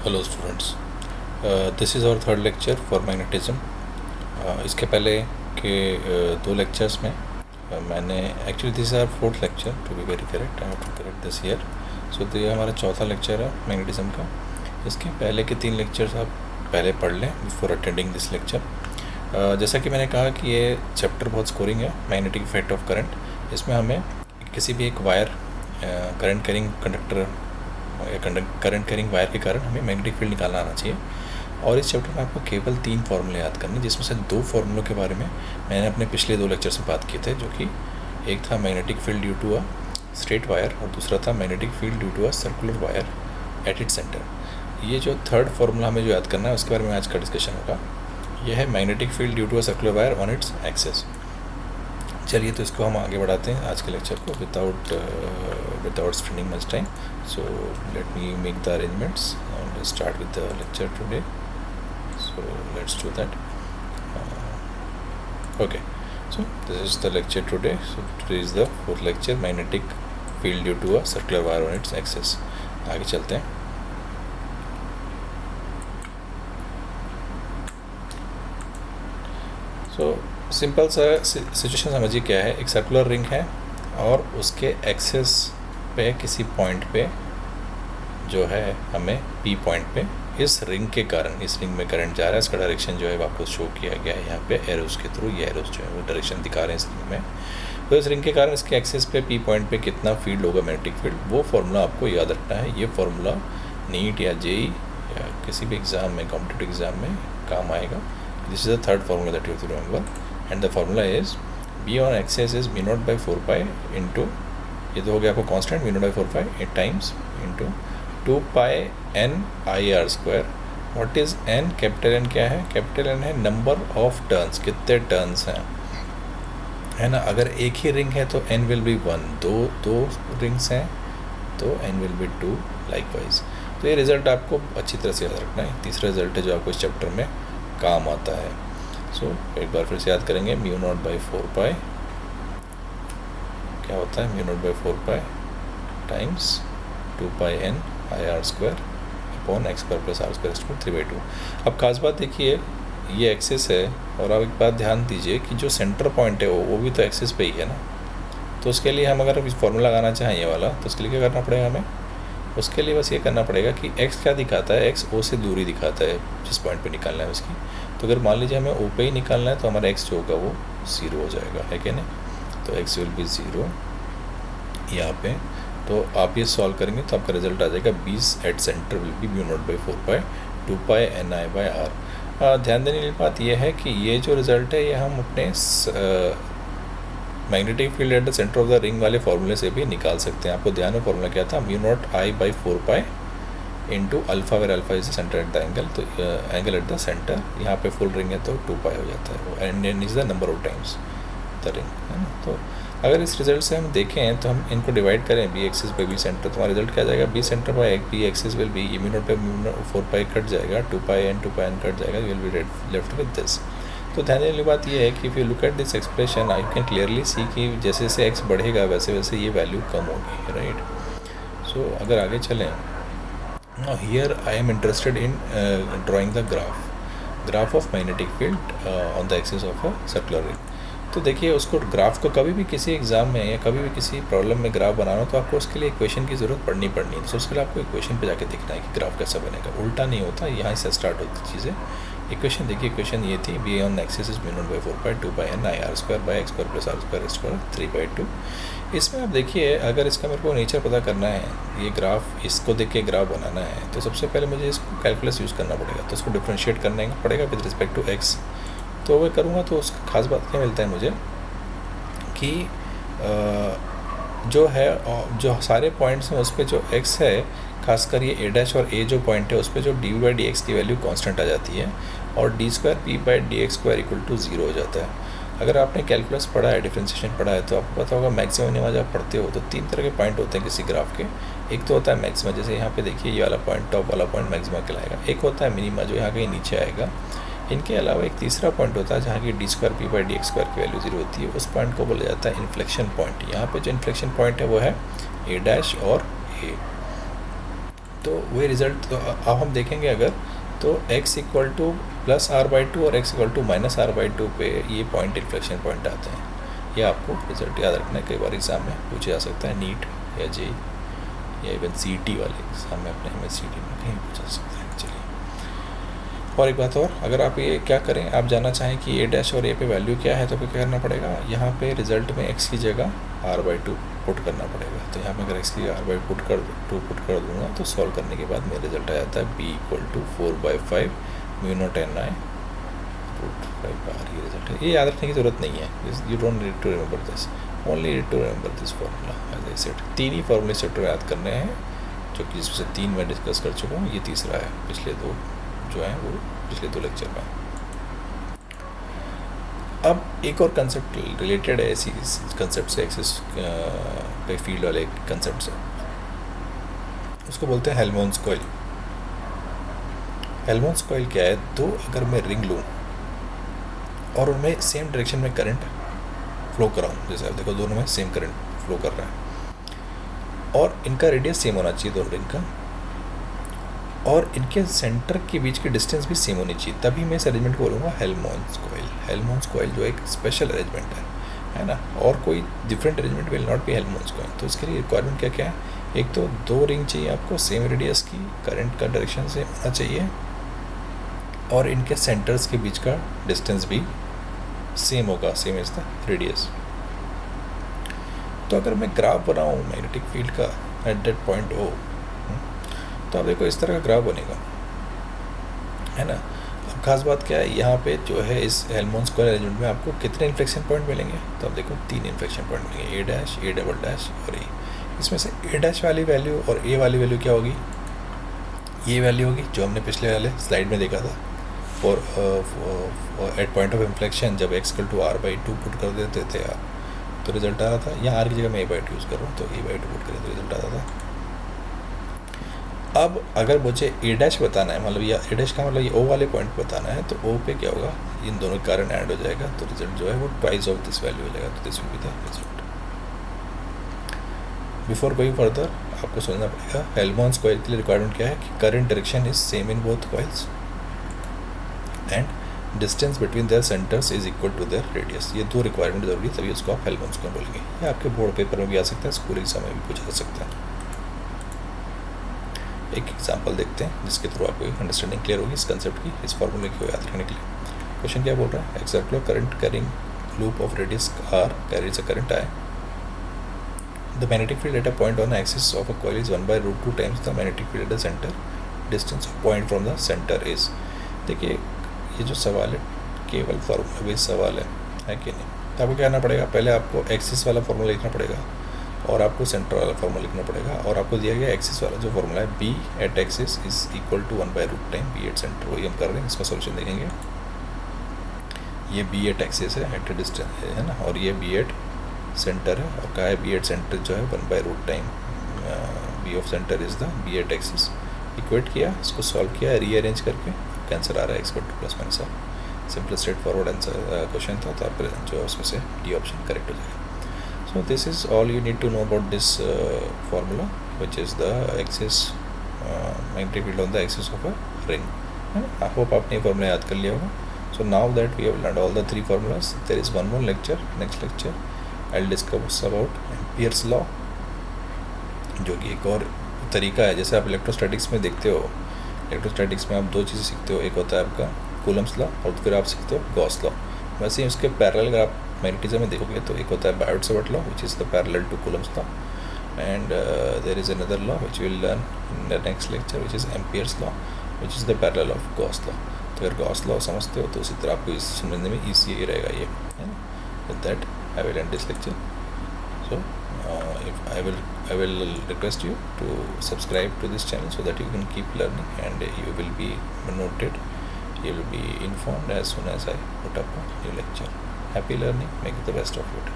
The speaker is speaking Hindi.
Hello students, this is our third lecture for magnetism. इसके पहले के दो लेक्चर्स में मैंने actually this is our fourth lecture to be very correct, I have to correct this year. So तो ये हमारा चौथा लेक्चर है मैग्नेटिज्म का। इसके पहले के तीन लेक्चर्स आप पहले पढ़ लें बिफोर अटेंडिंग दिस लेक्चर। जैसा कि मैंने कहा कि ये चैप्टर बहुत स्कोरिंग है, मैग्नेटिक इफेक्ट ऑफ करंट। इसमें हमें किसी भी एक wire current carrying conductor current carrying wire के कारण हमें मैग्नेटिक फील्ड निकालना आना चाहिए। और इस चैप्टर में आपको केवल 3 फार्मूले याद करने, जिसमें से 2 फार्मूलों के बारे में मैंने अपने पिछले 2 लेक्चर्स में बात किए थे, जो कि एक था magnetic field due to a straight wire और दूसरा था magnetic field due to a circular wire at it centre. ये जो थर्ड फार्मूला हमें जो याद करना है उसके बारे में आज का डिस्कशन होगा। यह है magnetic field due to a circular wire on its axis. चलिए तो इसको हम आगे बढ़ाते हैं आज के लेक्चर को without spending much time. So let me make the arrangements and start with the lecture today. So let's do that. Okay, so this is the lecture today. So today is the fourth lecture, magnetic field due to a circular wire on its axis. आगे चलते हैं। सो सिंपल सा सिचुएशन समझिए क्या है। एक सर्कुलर रिंग है और उसके एक्सेस पे किसी पॉइंट पे जो है हमें पी पॉइंट पे इस रिंग के कारण, इस रिंग में करंट जा रहा है। इसका डायरेक्शन जो है आपको शो किया गया है यहाँ पे एरोस के थ्रू। ये एरोस जो है वो डायरेक्शन दिखा रहे हैं इस रिंग में। तो इस रिंग के कारण इसके एक्सेस पे पी पॉइंट पे कितना फील्ड होगा मैग्नेटिक फील्ड, वो फार्मूला आपको याद रखना है। ये फार्मूला नीट या जेई या किसी भी एग्ज़ाम में, कॉम्पिटिटिव एग्ज़ाम में काम आएगा। This is the third formula that you have to remember, and the formula is B on axis is mu naught by 4 pi into, ये तो हो गया आपको constant, mu naught by 4 pi 8 times into 2 pi N I R square. What is N? Capital N क्या है? कैपिटल एन है नंबर ऑफ टर्न्स, कितने टर्न्स हैं, है ना। अगर एक ही रिंग है तो एन विल बी 1, दो रिंग्स हैं तो एन विल बी 2 लाइकवाइज। तो ये रिज़ल्ट आपको अच्छी तरह से याद रखना है। तीसरा रिजल्ट है जो आपको इस चैप्टर में काम आता है। सो एक बार फिर से याद करेंगे, म्यू नॉट बाई 4 पाई क्या होता है? Mu naught by 4 pi times 2 pi N I R square upon x square plus R square square 3/2। अब खास बात देखिए, ये एक्सेस है और आप एक बात ध्यान दीजिए कि जो सेंटर पॉइंट है वो भी तो एक्सेस पे ही है ना। तो उसके लिए हम अगर फॉर्मूला लगाना चाहें ये वाला, तो उसके लिए क्या करना पड़ेगा हमें? उसके लिए बस ये करना पड़ेगा कि x क्या दिखाता है, x o से दूरी दिखाता है जिस पॉइंट पे निकालना है उसकी। तो अगर मान लीजिए हमें o पे ही निकालना है तो हमारा x जो होगा वो 0 हो जाएगा, है कि नहीं। तो x विल बी 0 यहाँ पे। तो आप ये सॉल्व करेंगे तो आपका रिजल्ट आ जाएगा 20 at centre will be mu naught by 4 pi 2 pi N I by R. ध्यान देने वाली बात यह है कि ये जो रिज़ल्ट है ये हम अपने magnetic field at the centre of the ring वाले फार्मूले से भी निकाल सकते हैं। आपको ध्यान है फार्मूला क्या था? Mu naught I by 4 pi into alpha, where alpha is the centre at the angle. तो एंगल एट द सेंटर, यहाँ पे फुल रिंग है तो 2 पाई हो जाता है, and N is the number of times the ring, है ना। तो अगर इस रिजल्ट से हम देखें तो हम इनको डिवाइड करें, B axis by B centre, तो हमारा रिजल्ट क्या आ जाएगा? B centre by B axis will be mu naught by mu naught 4 pi cut जाएगा, 2 पाई एन कट जाएगा, will be left with this. तो ध्यान देने वाली बात यह है कि if you look at this expression I can clearly see कि जैसे जैसे एक्स बढ़ेगा वैसे वैसे ये वैल्यू कम होगी, राइट। सो अगर आगे चलें, here I am interested in drawing the graph of magnetic field on the axis of a circular ring. तो देखिए, उसको ग्राफ को कभी भी किसी एग्ज़ाम में या कभी भी किसी प्रॉब्लम में ग्राफ बनाना हो तो आपको उसके लिए इक्वेशन की ज़रूरत पड़नी है। तो उसके लिए आपको इक्वेशन पे जाके देखना है कि ग्राफ कैसा बनेगा। उल्टा नहीं होता, यहाँ से स्टार्ट होती चीज़ें। इक्वेशन देखिए, इक्वेशन ये थी, B on axis is mu naught by 4 pi 2 pi N I R square by x square plus R square square 3/2। इसमें आप देखिए, अगर इसका मेरे को नेचर पता करना है, ये ग्राफ इसको देख के ग्राफ बनाना है, तो सबसे पहले मुझे इसको कैलकुलस यूज़ करना पड़ेगा। तो उसको डिफ्रेंशिएट करने पड़ेगा विद रिस्पेक्ट टू एक्स। तो वो करूँगा तो उसका खास बात क्या मिलता है मुझे कि जो है जो सारे पॉइंट्स हैं उस पर जो x है, खासकर ये a डैश और a जो पॉइंट है उस पर जो dy बाई डी एक्स की वैल्यू कांस्टेंट आ जाती है और d square p by D X square equal to 0 हो जाता है। अगर आपने कैलकुलस पढ़ा है, डिफ्रेंशिएशन पढ़ा है, तो आपको पता होगा मैक्सिमम मिनिमा जब पढ़ते हो तो 3 तरह के पॉइंट होते हैं किसी ग्राफ के। एक तो होता है मैक्सिमा, जैसे यहाँ पे देखिए ये वाला पॉइंट, टॉप वाला पॉइंट मैक्सिमा कहलाएगा। एक होता है मिनिमा जो यहाँ कहीं नीचे आएगा। इनके अलावा एक तीसरा पॉइंट होता है जहाँ की D square P by D X square की वैल्यू 0 होती है। उस पॉइंट को बोला जाता है इन्फ्लेक्शन पॉइंट। यहाँ पे जो इन्फ्लेक्शन पॉइंट है वो है ए डैश और ए। तो वही रिजल्ट तो अब हम देखेंगे अगर तो x equal two plus r/2 और x equal to minus r/2 पे ये पॉइंट इन्फ्लेक्शन पॉइंट आते हैं। ये आपको रिजल्ट याद रखना है, कई बार एग्ज़ाम में पूछे जा सकता है, नीट या जे या इवन CET वाले एग्ज़ाम में अपने MSCT में कहीं पूछा सकता है। चलिए और एक बात और, अगर आप ये क्या करें, आप जानना चाहें कि a डैश और a पे वैल्यू क्या है तो क्या करना पड़ेगा, यहाँ पे रिजल्ट में x की जगह r/2 पुट करना पड़ेगा। तो यहाँ पे अगर x की r/2 पुट कर दूँगा तो सॉल्व करने के बाद मेरा रिजल्ट आ जाता है b equal to 4/5 μ0 ni root 5r। ये रिजल्ट है। ये याद रखने की ज़रूरत नहीं है, you don't need to remember this, only need to remember this formula as I said. 3 ही फार्मूले चैप्टर याद करने हैं, जो कि जिसमें से 3 मैं डिस्कस कर चुका हूँ, ये तीसरा है, पिछले 2 जो हैं वो पिछले 2 लेक्चर में। अब एक और कंसेप्ट रिलेटेड है इसी कंसेप्ट से, एक्सिस पे फील्ड वाले कंसेप्ट से, उसको बोलते हैं हेल्महोल्ट्ज़ कॉइल। हेल्महोल्ट्ज़ कॉइल क्या है, दो अगर मैं रिंग लूँ और उनमें सेम डायरेक्शन में करंट फ्लो कराऊँ, जैसे आप देखो दोनों में सेम करंट फ्लो कर रहा है और इनका रेडियस सेम होना चाहिए दोनों रिंग का, और इनके सेंटर के बीच की डिस्टेंस भी सेम होनी चाहिए, तभी मैं इस अरेंजमेंट को बोलूँगा हेल्महोल्ट्ज़ कॉइल। हेल्महोल्ट्ज़ कॉइल जो एक स्पेशल अरेंजमेंट है ना, और कोई different arrangement will not be Helmholtz coil. तो इसके लिए रिक्वायरमेंट क्या क्या है, एक तो 2 रिंग चाहिए आपको सेम रेडियस की, करंट का डायरेक्शन सेम होना चाहिए, और इनके सेंटर्स के बीच का डिस्टेंस भी सेम होगा, सेम इज द रेडियस। तो अगर मैं ग्राफ बनाऊँ मैग्नेटिक फील्ड का एट दैट पॉइंट O, तो आप देखो इस तरह का ग्राफ बनेगा, है ना। अब खास बात क्या है, यहाँ पे जो है इस हेल्महोल्ट्ज़ कॉइल अरेंजमेंट में आपको कितने इन्फ्लेक्शन पॉइंट मिलेंगे, तो आप देखो 3 इन्फ्लेक्शन पॉइंट मिलेंगे, a dash, a double dash और a। इसमें से a डैश वाली वैल्यू और a वाली वैल्यू क्या होगी, ये वैल्यू होगी जो हमने पिछले वाले स्लाइड में देखा था, और एट पॉइंट ऑफ इन्फ्लेक्शन जब x equal to r/2 put कर देते थे आप तो रिजल्ट आ रहा था। यहाँ r की जगह मैं a/2 यूज़ कर रहा हूँ, तो a/2 पुट करें तो रिजल्ट आता था। अब अगर मुझे a डैश बताना है, मतलब या a डैश का मतलब ये O वाले पॉइंट बताना है, तो O पे क्या होगा, इन दोनों के कारण ऐड हो जाएगा, तो रिजल्ट जो है वो ट्वाइस ऑफ दिस वैल्यू हो जाएगा, तो this will be the result. Before going further आपको समझना पड़ेगा हेल्महोल्ट्ज़ कॉइल के लिए रिक्वायरमेंट क्या है कि current direction is same in both coils and distance between their centres is equal to their radius. ये 2 रिक्वायरमेंट जरूरी है, तभी उसको आप हेल्महोल्ट्ज़ कॉइल बोलेंगे। ये आपके बोर्ड पेपर में भी आ सकता है, स्कूल एग्जाम में भी पूछा जा सकता है। एक एग्जांपल देखते हैं जिसके थ्रू आपको अंडरस्टैंडिंग क्लियर होगी इस कंसेप्ट की, इस फॉर्मूले को याद रखने के लिए। क्वेश्चन क्या बोल रहा है, एक circular current carrying loop of radius r carries a current I. The magnetic field at a point on the axis of a coil is 1/√2 times the magnetic field at the center. Distance of point from the center is। देखिए ये जो सवाल है केवल फार्मूला बेस्ड सवाल है कि नहीं। तो आपको क्या करना पड़ेगा, पहले आपको एक्सिस वाला फार्मूला लिखना पड़ेगा और आपको सेंटर वाला फार्मूला लिखना पड़ेगा, और आपको दिया गया एक्सिस वाला जो फार्मूला है b at axis is equal to 1/√2 time b at centre. वही हम कर रहे हैं, इसका सोल्यूशन देखेंगे। ये b एट एक्सिस है, एट डिस्टेंस है ना, और ये b एट सेंटर है, और कहा है b एट सेंटर जो है 1/√2 time b of centre is the b at axis. Equate किया, इसको सॉल्व किया, रीअरेंज करके आंसर आ रहा है x equal two plus minus r। Simple straight forward answer question था, तो आप जो है उसमें से डी ऑप्शन करेक्ट हो जाएगा। So this is all you need to know about this formula, which is the axis magnetic field on the axis of a ring. I hope आपने formula याद कर लिया होगा. So now that we have learned all the 3 formulas, there is one more lecture. Next lecture, I'll discuss about Ampere's law, जो कि एक और तरीका है। जैसे आप इलेक्ट्रोस्टैटिक्स में देखते हो, इलेक्ट्रोस्टैटिक्स में आप 2 चीज़ें सीखते हो, एक होता है आपका कूलम्स लॉ और फिर आप सीखते हो गॉस लॉ। वैसे ही उसके पैरेलल अगर आप मैग्नेटिज्म में देखोगे तो एक होता है Biot Savart law which is the parallel to Coulomb's law, and there is another law which will learn in the next lecture which is Ampere's law which is the parallel of Gauss law. तो अगर गॉस लॉ समझते हो तो उसी तरह आपको इस समझने में ईजी रहेगा ये, है ना। With that I will and this lecture. So I will request you to subscribe to this channel so that you can keep learning and you will be noted, you will be informed as soon as I put up a new lecture. Happy learning, make the best of it.